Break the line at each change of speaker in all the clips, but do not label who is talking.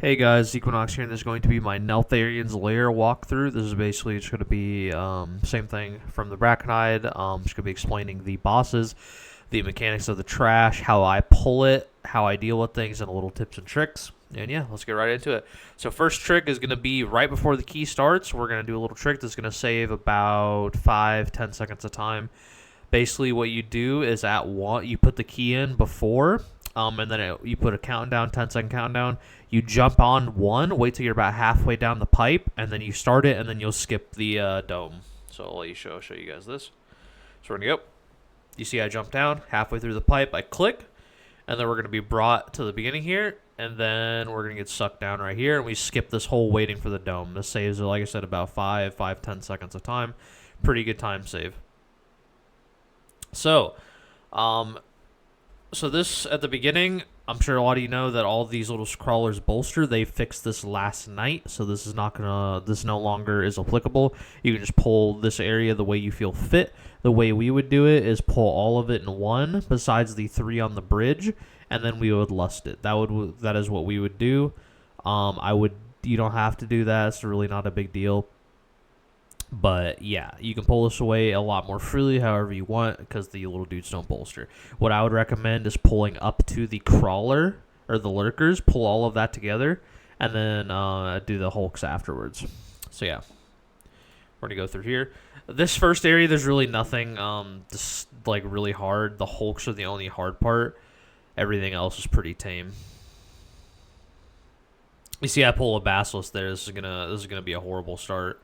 Hey guys, Equinox here, and this is going to be my Neltharions Lair walkthrough. This is basically just going to be same thing from the brackenhide. Just going to be explaining the bosses, the mechanics of the trash, how I pull it, how I deal with things, and a little tips and tricks. And yeah, let's get right into it. So first trick is going to be right before the key starts. We're going to do a little trick that's going to save about 5-10 seconds of time. Basically, what you do is at one, you put the key in before, and then you put a countdown, 10-second countdown. You jump on one, wait till you're about halfway down the pipe, and then you start it, and then you'll skip the dome. So I'll let you show you guys this. So we're gonna go. You see, I jump down halfway through the pipe. I click, and then we're gonna be brought to the beginning here, and then we're gonna get sucked down right here, and we skip this whole waiting for the dome. This saves, like I said, about 5-10 seconds of time. Pretty good time save. So, so this at the beginning, I'm sure a lot of you know that all these little crawlers bolster. They fixed this last night, so this is not gonna. This no longer is applicable. You can just pull this area the way you feel fit. The way we would do it is pull all of it in one, besides the 3 on the bridge, and then we would lust it. That is what we would do. You don't have to do that. It's really not a big deal. But yeah, you can pull this away a lot more freely however you want because the little dudes don't bolster. What I would recommend is pulling up to the crawler or the lurkers, pull all of that together, and then do the hulks afterwards. So yeah, we're going to go through here. This first area, there's really nothing like really hard. The hulks are the only hard part. Everything else is pretty tame. You see I pull a basilisk there. This is gonna be a horrible start.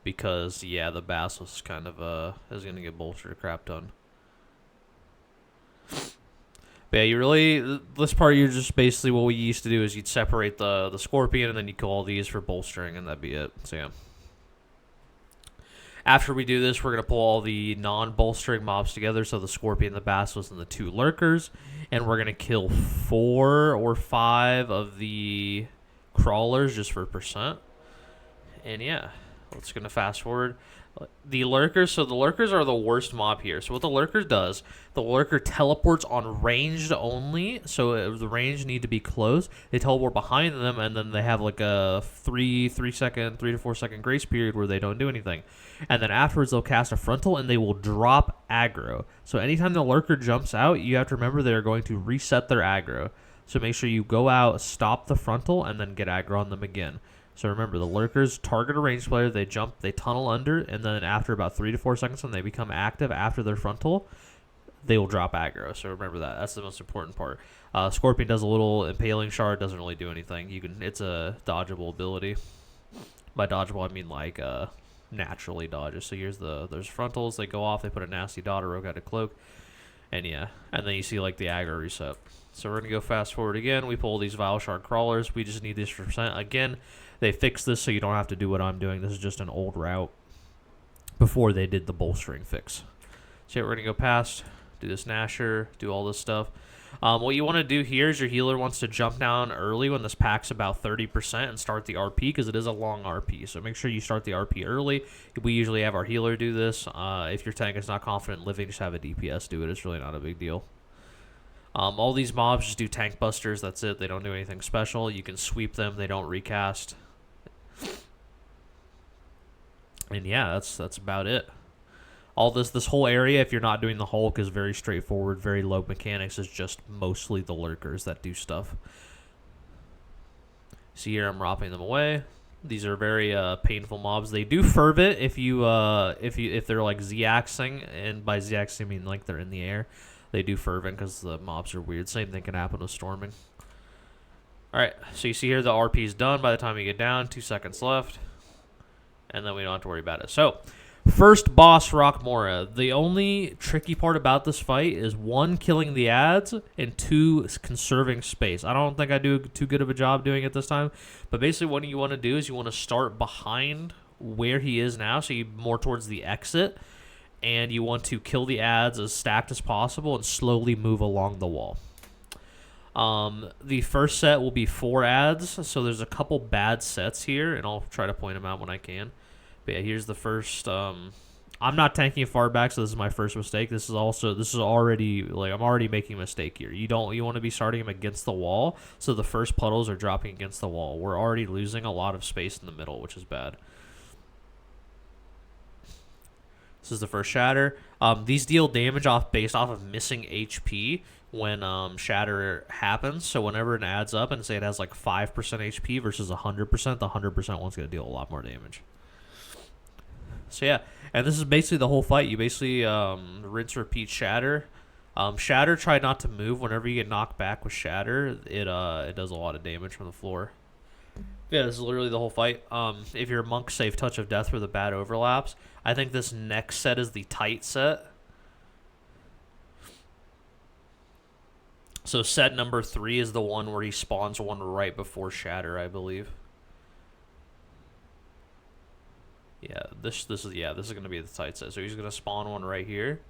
Because, yeah, the basilisk kind of is going to get bolster crap done. But yeah, this part, you're just basically what we used to do is you'd separate the scorpion and then you'd kill all these for bolstering and that'd be it. So, yeah. After we do this, we're going to pull all the non-bolstering mobs together. So, the scorpion, the basilisk, and the 2 lurkers. And we're going to kill 4 or 5 of the crawlers just for percent. And, yeah. It's going to fast forward. The lurkers, so the lurkers are the worst mob here. So what the lurker does, the lurker teleports on ranged only. So the range need to be close. They teleport behind them, and then they have like a 3 to 4 second grace period where they don't do anything. And then afterwards they'll cast a frontal, and they will drop aggro. So anytime the lurker jumps out, you have to remember they're going to reset their aggro. So make sure you go out, stop the frontal, and then get aggro on them again. So remember, the lurkers target a ranged player, they jump, they tunnel under, and then after about 3 to 4 seconds when they become active after their frontal, they will drop aggro. So remember that. That's the most important part. Scorpion does a little impaling shard, doesn't really do anything. It's a dodgeable ability. By dodgeable, I mean like naturally dodges. So there's frontals, they go off, they put a nasty dot or rogue out of cloak, and yeah. And then you see like the aggro reset. So we're going to go fast forward again. We pull these Vile Shard Crawlers. We just need this percent. Again, they fixed this so you don't have to do what I'm doing. This is just an old route before they did the bolstering fix. So yeah, we're going to go past, do this Nasher, do all this stuff. What you want to do here is your healer wants to jump down early when this pack's about 30% and start the RP because it is a long RP. So make sure you start the RP early. We usually have our healer do this. If your tank is not confident living, just have a DPS do it. It's really not a big deal. All these mobs just do tank busters. That's it. They don't do anything special. You can sweep them. They don't recast. And yeah, that's about it. All this whole area, if you're not doing the Hulk, is very straightforward. Very low mechanics. It's just mostly the lurkers that do stuff. See here, I'm ropping them away. These are very painful mobs. They do fervent if they're like Z-axing, and by Z-axing I mean like they're in the air. They do fervent because the mobs are weird. Same thing can happen with storming. Alright, so you see here the RP is done by the time you get down. 2 seconds left. And then we don't have to worry about it. So, first boss, Rockmora. The only tricky part about this fight is 1, killing the ads, and 2, conserving space. I don't think I do too good of a job doing it this time. But basically what you want to do is you want to start behind where he is now. So you're more towards the exit. And you want to kill the ads as stacked as possible and slowly move along the wall. The first set will be 4 ads, so there's a couple bad sets here, and I'll try to point them out when I can. But yeah, here's the first I'm not tanking far back, so this is my first mistake. This is already like I'm already making a mistake here. You want to be starting him against the wall, so the first puddles are dropping against the wall. We're already losing a lot of space in the middle, which is bad. This is the first shatter. These deal damage based off of missing HP when shatter happens. So whenever it adds up and say it has like 5% HP versus 100%, the 100% one's gonna deal a lot more damage. So yeah, and this is basically the whole fight. You basically rinse, repeat, shatter. Shatter, try not to move. Whenever you get knocked back with shatter, it does a lot of damage from the floor. Yeah, this is literally the whole fight. If you're a monk, save Touch of Death where the bad overlaps. I think this next set is the tight set. So set number 3 is the one where he spawns one right before shatter, I believe. Yeah, this is gonna be the tight set. So he's gonna spawn one right here.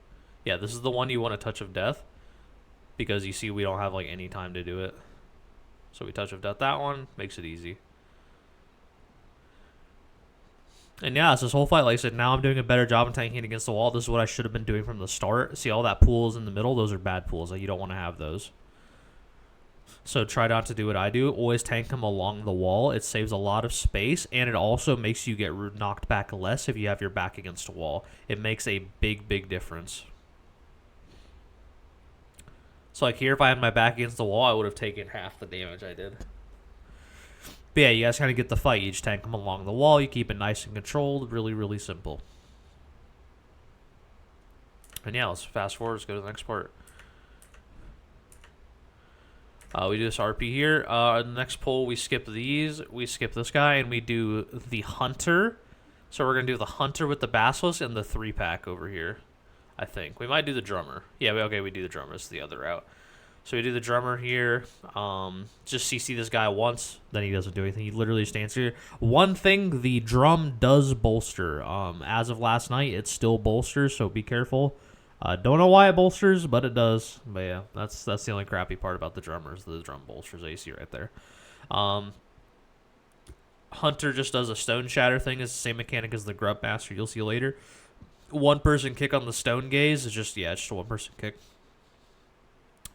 Yeah, this is the one you want a Touch of Death, because you see we don't have like any time to do it. So we Touch of Death that one, makes it easy. And yeah, it's this whole fight. Like I said, now I'm doing a better job of tanking against the wall. This is what I should have been doing from the start. See all that pools in the middle? Those are bad pools. Like, you don't want to have those. So try not to do what I do. Always tank them along the wall. It saves a lot of space, and it also makes you get knocked back less if you have your back against a wall. It makes a big, big difference. So like here, if I had my back against the wall, I would have taken half the damage I did. But yeah, you guys kind of get the fight. You just tank them along the wall. You keep it nice and controlled. Really, really simple. And yeah, let's fast forward. Let's go to the next part. We do this RP here. The next pull, we skip these. We skip this guy, and we do the Hunter. So we're going to do the Hunter with the Basilisk and the 3-pack over here, I think. We might do the Drummer. Yeah, okay, we do the Drummer. It's the other route. So we do the Drummer here. Just CC this guy once, then he doesn't do anything. He literally stands here. One thing, the drum does bolster. As of last night, it still bolsters, so be careful. Don't know why it bolsters, but it does. But yeah, that's the only crappy part about the drummers. The drum bolsters that you see right there. Hunter just does a stone shatter thing. It's the same mechanic as the Grubmaster. You'll see later. One person kick on the stone gaze is just a one person kick.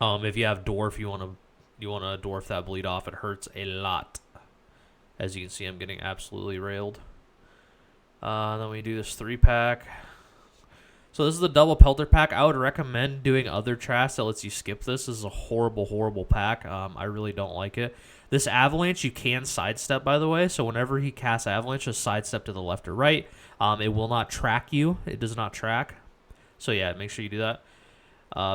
If you have dwarf, you want to dwarf that bleed off. It hurts a lot. As you can see, I'm getting absolutely railed. Then we do this 3-pack. So this is the double pelter pack. I would recommend doing other trash that lets you skip this. This is a horrible, horrible pack. I really don't like it. This avalanche, you can sidestep, by the way. So whenever he casts avalanche, just sidestep to the left or right. It will not track you. It does not track. So yeah, make sure you do that.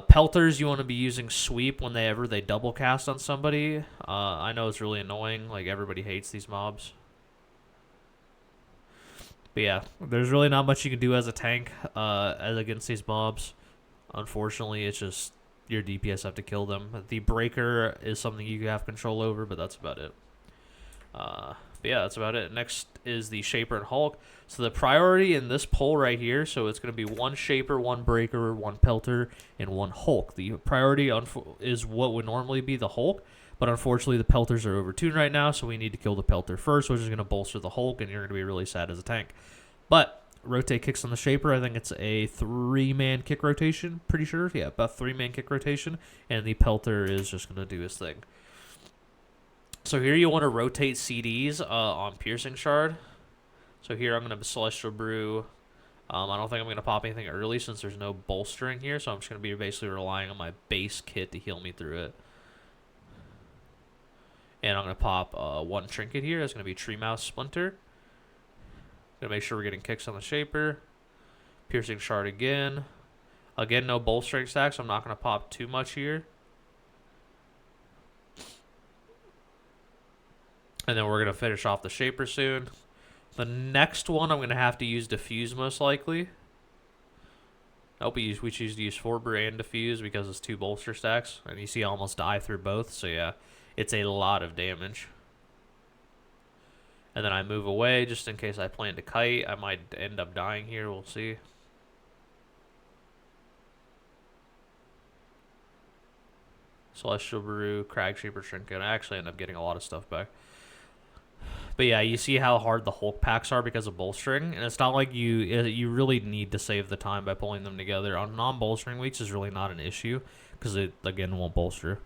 Pelters, you want to be using sweep whenever they double cast on somebody. I know it's really annoying. Like, everybody hates these mobs. But yeah, there's really not much you can do as a tank as against these mobs. Unfortunately, it's just your DPS have to kill them. The breaker is something you have control over, but that's about it. But yeah, that's about it. Next is the Shaper and Hulk. So the priority in this pull right here, so it's going to be 1 Shaper, 1 Breaker, 1 Pelter, and 1 Hulk. The priority is what would normally be the Hulk, but unfortunately the Pelters are overtuned right now, so we need to kill the Pelter first, which is going to bolster the Hulk, and you're going to be really sad as a tank. But rotate kicks on the Shaper. I think it's a 3-man kick rotation, pretty sure. Yeah, about 3-man kick rotation, and the Pelter is just going to do his thing. So here you want to rotate CDs on Piercing Shard. So here I'm going to Celestial Brew. I don't think I'm going to pop anything early since there's no bolstering here, so I'm just going to be basically relying on my base kit to heal me through it. And I'm going to pop 1 trinket here. It's going to be Tree Mouse Splinter. Going to make sure we're getting kicks on the Shaper. Piercing Shard again. Again, no bolstering stack, so I'm not going to pop too much here. And then we're going to finish off the Shaper soon. The next one, I'm going to have to use Diffuse most likely. Nope, we choose to use Forber and Diffuse because it's 2 bolster stacks. And you see I almost die through both, so yeah, it's a lot of damage. And then I move away just in case I plan to kite. I might end up dying here, we'll see. Celestial Brew, Crag Shaper Trinket. I actually end up getting a lot of stuff back. But yeah, you see how hard the Hulk packs are because of bolstering, and it's not like you really need to save the time by pulling them together. On non-bolstering weeks is really not an issue because it, again, won't bolster.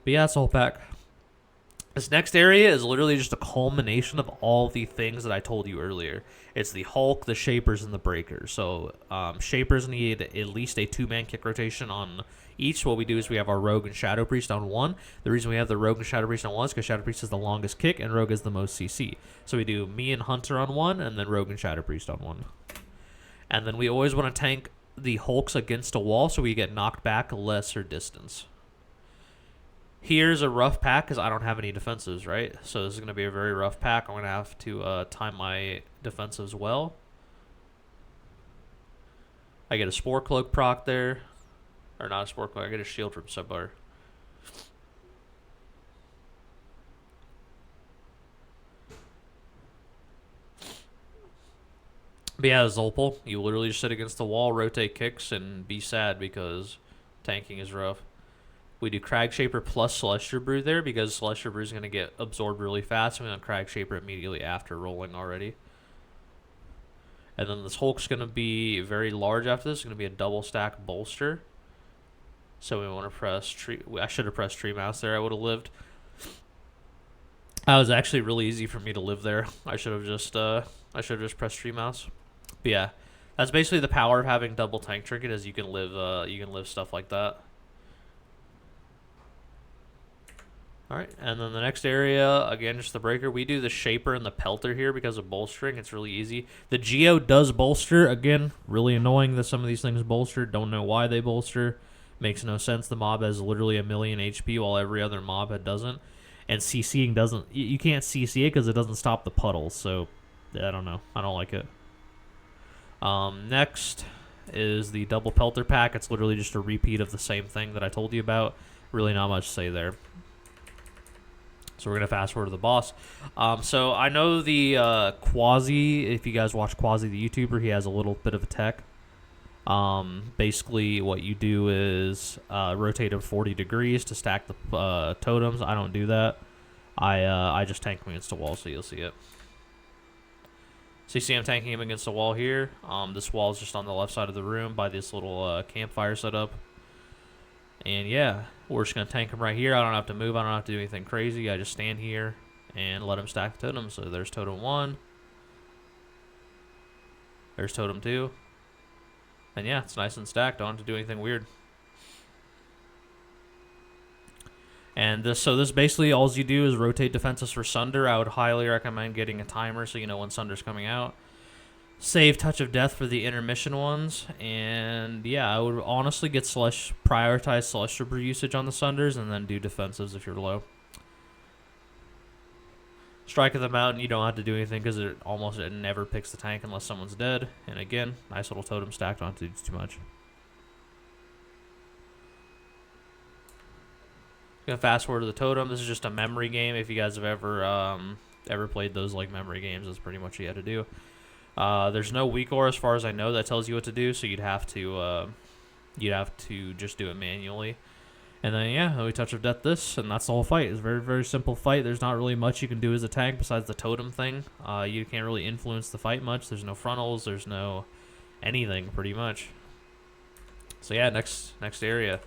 But yeah, it's a whole pack. This next area is literally just a culmination of all the things that I told you earlier. It's the Hulk, the Shapers, and the Breakers. So Shapers need at least a 2-man kick rotation on each. What we do is we have our Rogue and Shadow Priest on 1. The reason we have the Rogue and Shadow Priest on 1 is because Shadow Priest is the longest kick and Rogue is the most CC. So we do me and Hunter on 1 and then Rogue and Shadow Priest on 1. And then we always want to tank the Hulks against a wall so we get knocked back lesser distance. Here's a rough pack because I don't have any defensives, right? So this is going to be a very rough pack. I'm going to have to time my defensives well. I get a Spore Cloak proc there. Or not a Spore Cloak. I get a shield from Subbar. But yeah, Zolpal, you literally just sit against the wall, rotate kicks, and be sad because tanking is rough. We do Crag Shaper plus Celestial Brew there because Celestial Brew is going to get absorbed really fast. And we want Crag Shaper immediately after rolling already. And then this Hulk's going to be very large after this. It's going to be a double stack bolster. So we want to press tree. I should have pressed Tree Mouse there. I would have lived. That was actually really easy for me to live there. I should have just pressed Tree Mouse. But yeah, that's basically the power of having double tank trinket is you can live stuff like that. Alright, and then the next area, again, just the Breaker. We do the Shaper and the Pelter here because of bolstering. It's really easy. The Geo does bolster. Again, really annoying that some of these things bolster. Don't know why they bolster. Makes no sense. The mob has literally 1,000,000 HP while every other mob doesn't. And CCing doesn't... You can't CC it because it doesn't stop the puddles. So, I don't know. I don't like it. Next is the Double Pelter pack. It's literally just a repeat of the same thing that I told you about. Really not much to say there. So we're going to fast forward to the boss. So I know the Quasi, if you guys watch Quasi the YouTuber, he has a little bit of a tech. Basically what you do is rotate him 40 degrees to stack the totems. I don't do that. I just tank him against the wall so you'll see it. So you see I'm tanking him against the wall here. This wall is just on the left side of the room by this little campfire setup. And yeah, we're just going to tank him right here. I don't have to move. I don't have to do anything crazy. I just stand here and let him stack the totems. So there's totem 1. There's totem 2. And yeah, it's nice and stacked. Don't have to do anything weird. And this basically all you do is rotate defenses for Sunder. I would highly recommend getting a timer so you know when Sunder's coming out. Save Touch of Death for the intermission ones. And yeah, I would honestly get prioritize Celestial Brew usage on the Sunders and then do defensives if you're low. Strike of the Mountain, you don't have to do anything because it never picks the tank unless someone's dead. And again, nice little totem stack, don't have to do too much. Gonna fast forward to the totem. This is just a memory game. If you guys have ever played those like memory games, that's pretty much what you had to do. There's no weak aura as far as I know that tells you what to do, so you'd have to just do it manually. And then yeah, we Touch of Death this, and that's the whole fight. It's a very, very simple fight. There's not really much you can do as a tank besides the totem thing. You can't really influence the fight much. There's no frontals. There's no anything pretty much. So yeah, next area.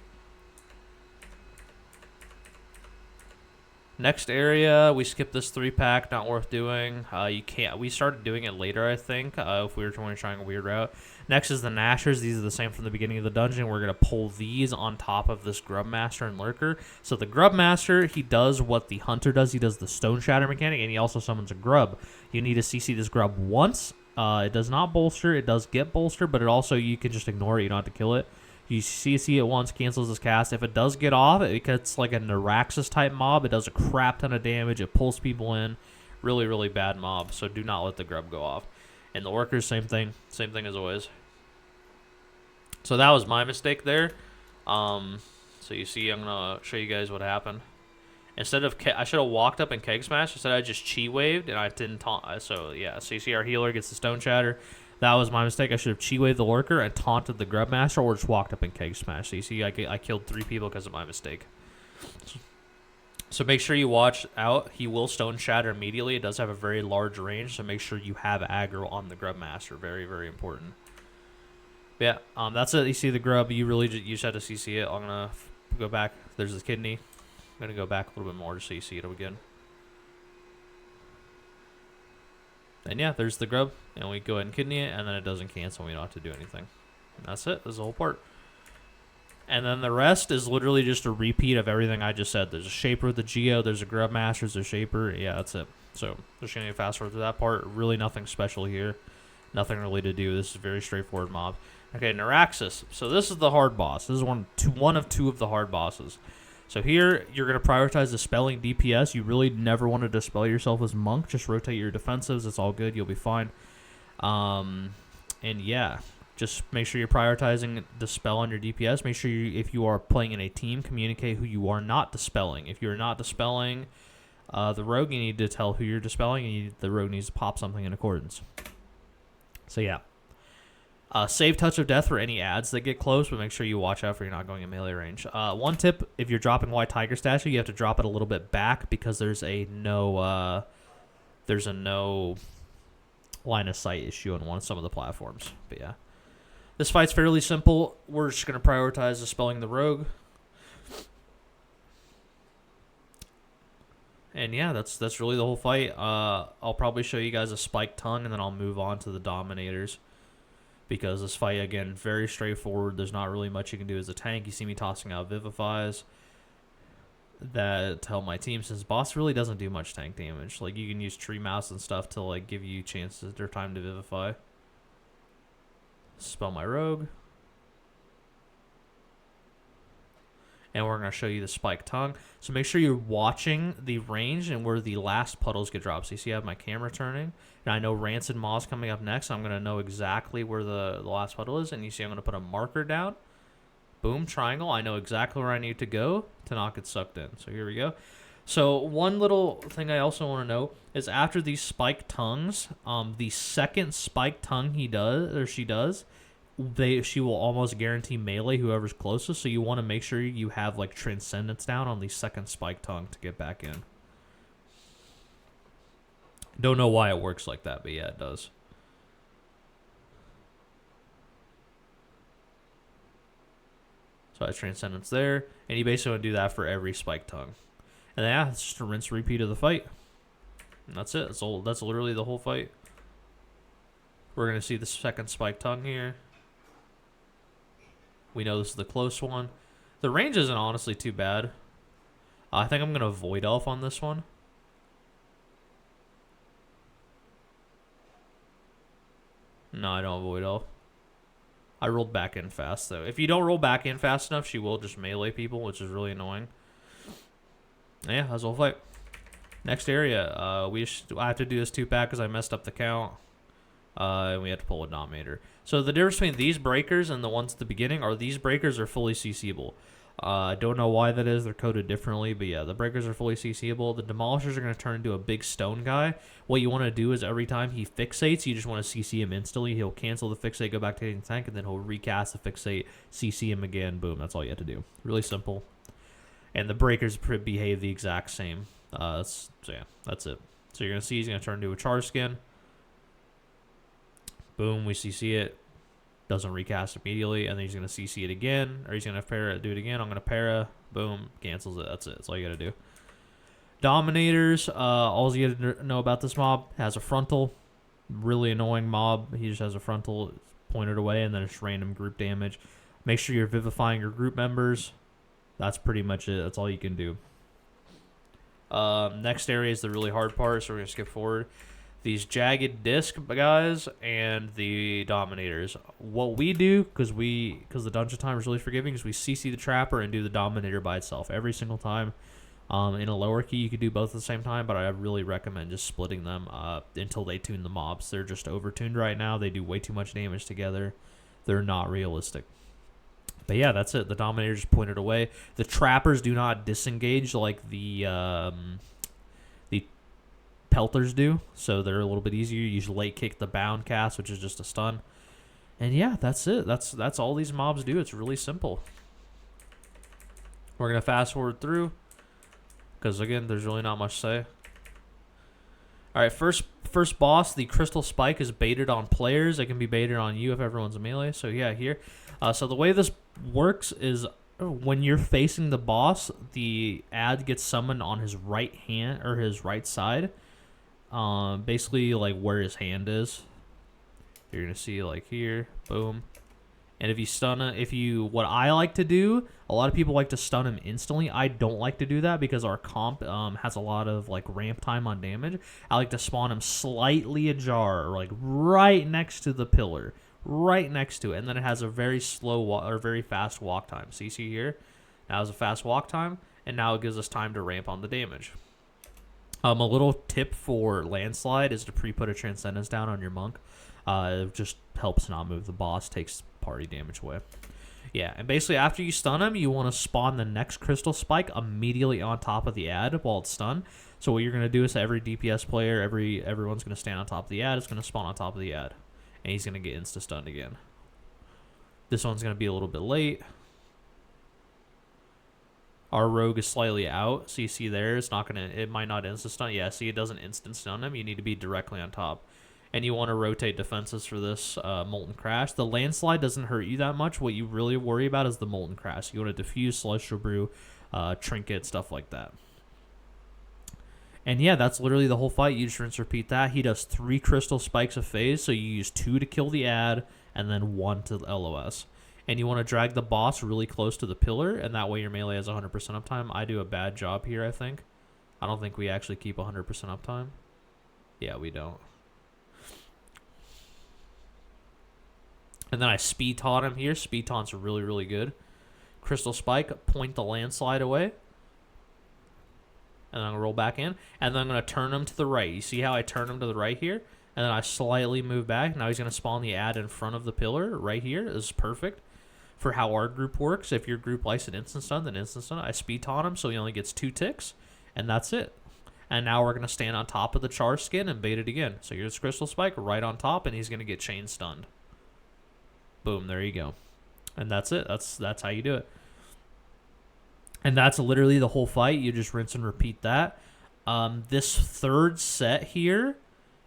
Next area, we skip this 3-pack, not worth doing. You can't. We started doing it later, I think, if we were trying a weird route. Next is the Gnashers. These are the same from the beginning of the dungeon. We're going to pull these on top of this Grubmaster and Lurker. So the Grubmaster, he does what the Hunter does. He does the Stone Shatter mechanic, and he also summons a Grub. You need to CC this Grub once. It does not bolster. It does get bolster, but it also, you can just ignore it. You don't have to kill it. You CC it once, cancels this cast. If it does get off, it gets like a Naraxas type mob. It does a crap ton of damage. It pulls people in. Really, really bad mob. So do not let the Grub go off. And the Workers, same thing. Same thing as always. So that was my mistake there. So you see, I'm going to show you guys what happened. Instead of, I should have walked up and Keg Smash. Instead, I just Chi Waved and I didn't taunt. So yeah, so you see our healer gets the Stone Shatter. That was my mistake. I should have Chi-Waved the Lurker and taunted the Grubmaster or just walked up and Keg Smash. So you see, I killed 3 people because of my mistake. So make sure you watch out. He will Stone Shatter immediately. It does have a very large range, so make sure you have aggro on the Grubmaster. Very, very important. But yeah, that's it. You see the Grub. You really you just had to CC it. I'm going to go back. There's the kidney. I'm going to go back a little bit more just so you see it again. And yeah, there's the Grub. And we go ahead and kidney it, and then it doesn't cancel. We don't have to do anything. And that's it. That's the whole part. And then the rest is literally just a repeat of everything I just said. There's a Shaper with the Geo. There's a Grubmaster. There's a Shaper. Yeah, that's it. So just going to fast forward to that part. Really nothing special here. Nothing really to do. This is a very straightforward mob. Okay, Naraxas. So this is the hard boss. This is one of two of the hard bosses. So here, you're going to prioritize dispelling DPS. You really never want to dispel yourself as Monk. Just rotate your defensives. It's all good. You'll be fine. And yeah. Just make sure you're prioritizing dispel on your DPS. Make sure if you are playing in a team, communicate who you are not dispelling. If you're not dispelling the rogue, you need to tell who you're dispelling, and the rogue needs to pop something in accordance. So yeah. Save Touch of Death for any ads that get close, but make sure you watch out for you're not going in melee range. One tip, if you're dropping White Tiger statue, you have to drop it a little bit back because there's a no line of sight issue on some of the platforms. But yeah. This fight's fairly simple. We're just going to prioritize dispelling the rogue. And yeah, that's really the whole fight. I'll probably show you guys a spiked tongue, and then I'll move on to the dominators. Because this fight, again, very straightforward. There's not really much you can do as a tank. You see me tossing out Vivifies. That tell my team, since boss really doesn't do much tank damage. Like, you can use Tree Mouse and stuff to like give you chances or time to Vivify. Spell my rogue. And we're going to show you the spiked tongue. So make sure you're watching the range and where the last puddles get dropped. So you see I have my camera turning. And I know Rancid Maw's coming up next. So I'm going to know exactly where the last puddle is. And you see I'm going to put a marker down. Boom, triangle. I know exactly where I need to go to not get sucked in. So here we go. So one little thing I also want to know is after these spiked tongues, the second spiked tongue he does or she does, she will almost guarantee melee whoever's closest. So you want to make sure you have like Transcendence down on the second spiked tongue to get back in. Don't know why it works like that, but yeah, it does. So I have Transcendence there, and you basically want to do that for every spiked tongue. And yeah, it's just a rinse repeat of the fight. And that's it. That's literally the whole fight. We're going to see the second spiked tongue here. We know this is the close one. The range isn't honestly too bad. I think I'm going to Void Elf on this one. No, I don't Void Elf. I rolled back in fast, though. If you don't roll back in fast enough, she will just melee people, which is really annoying. Yeah, that's the whole fight. Next area, I have to do this 2-pack because I messed up the count. And we have to pull a Dominator. So the difference between these breakers and the ones at the beginning are these breakers are fully CCable. I don't know why that is. They're coded differently, but yeah, the breakers are fully CCable. The Demolishers are going to turn into a big stone guy. What you want to do is every time he fixates, you just want to CC him instantly. He'll cancel the fixate, go back to hitting the tank, and then he'll recast the fixate, CC him again. Boom, that's all you have to do. Really simple. And the breakers behave the exact same. So yeah, that's it. So you're going to see he's going to turn into a Char Skin. Boom, we CC it. Doesn't recast immediately, and then he's going to CC it again, or he's going to para do it again. I'm going to para. Boom, cancels it. That's it. That's all you got to do. Dominators, all you got to know about this mob, has a frontal. Really annoying mob. He just has a frontal pointed away, and then it's random group damage. Make sure you're vivifying your group members. That's pretty much it. That's all you can do. Next area is the really hard part, so we're going to skip forward. These jagged disc guys and the dominators. What we do, because the dungeon time is really forgiving, is we CC the trapper and do the dominator by itself every single time. In a lower key, you could do both at the same time, but I really recommend just splitting them until they tune the mobs. They're just overtuned right now. They do way too much damage together. They're not realistic. But yeah, that's it. The dominator just pointed away. The trappers do not disengage like the pelters do, so they're a little bit easier. You just late kick the bound cast, which is just a stun. And yeah, that's it. That's all these mobs do. It's really simple. We're gonna fast forward through. because again, there's really not much to say. All right, first boss, the crystal spike is baited on players. It can be baited on you if everyone's a melee. So yeah, here. So the way this works is when you're facing the boss, the ad gets summoned on his right hand or his right side. Basically like where his hand is. You're gonna see like here, boom. And if you stun it, what I like to do, a lot of people like to stun him instantly. I don't like to do that because our comp has a lot of like ramp time on damage. I like to spawn him slightly ajar, like right next to the pillar, right next to it, and then it has a very slow or very fast walk time. So you see here, that was a fast walk time, and now it gives us time to ramp on the damage. A little tip for landslide is to pre-put a transcendence down on your monk. It just helps not move the boss, takes party damage away. Yeah, and basically after you stun him, you want to spawn the next crystal spike immediately on top of the ad while it's stunned. So what you're going to do is every DPS player, everyone's going to stand on top of the ad. It's going to spawn on top of the ad, and he's going to get insta-stunned again. This one's going to be a little bit late. Our rogue is slightly out, so you see there, it might not insta-stun. Yeah, see, it doesn't instant-stun him. You need to be directly on top. And you want to rotate defenses for this Molten Crash. The Landslide doesn't hurt you that much. What you really worry about is the Molten Crash. You want to diffuse, Celestial Brew, Trinket, stuff like that. And yeah, that's literally the whole fight. You just rinse, repeat that. He does 3 Crystal Spikes a phase, so you use 2 to kill the ad, and then 1 to LOS. And you want to drag the boss really close to the pillar, and that way your melee has 100% uptime. I do a bad job here, I think. I don't think we actually keep 100% uptime. Yeah, we don't. And then I speed taunt him here. Speed taunts are really, really good. Crystal Spike, point the landslide away. And then I'm going to roll back in. And then I'm going to turn him to the right. You see how I turn him to the right here? And then I slightly move back. Now he's going to spawn the ad in front of the pillar right here. This is perfect for how our group works. If your group likes an instant stun, then instant stun. I speed taunt him so he only gets 2 ticks. And that's it. And now we're going to stand on top of the charge skin and bait it again. So here's Crystal Spike right on top, and he's going to get chain stunned. Boom, there you go. And that's it. That's how you do it. And that's literally the whole fight. You just rinse and repeat that. This third set here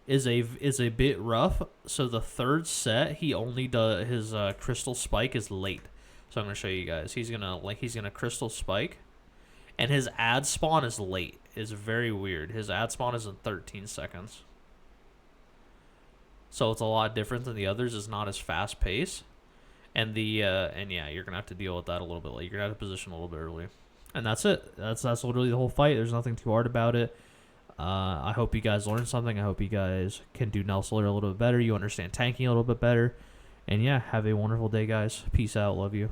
is a bit rough. So the third set, he only does his Crystal Spike is late. So I'm gonna show you guys. He's gonna Crystal Spike, and his ad spawn is late. It's very weird. His ad spawn is in 13 seconds. So it's a lot different than the others. It's not as fast paced. And yeah, you're gonna have to deal with that a little bit. You're gonna have to position a little bit early, and that's it. That's literally the whole fight. There's nothing too hard about it. I hope you guys learned something. I hope you guys can do Neltharion a little bit better. You understand tanking a little bit better, and yeah, have a wonderful day, guys. Peace out. Love you.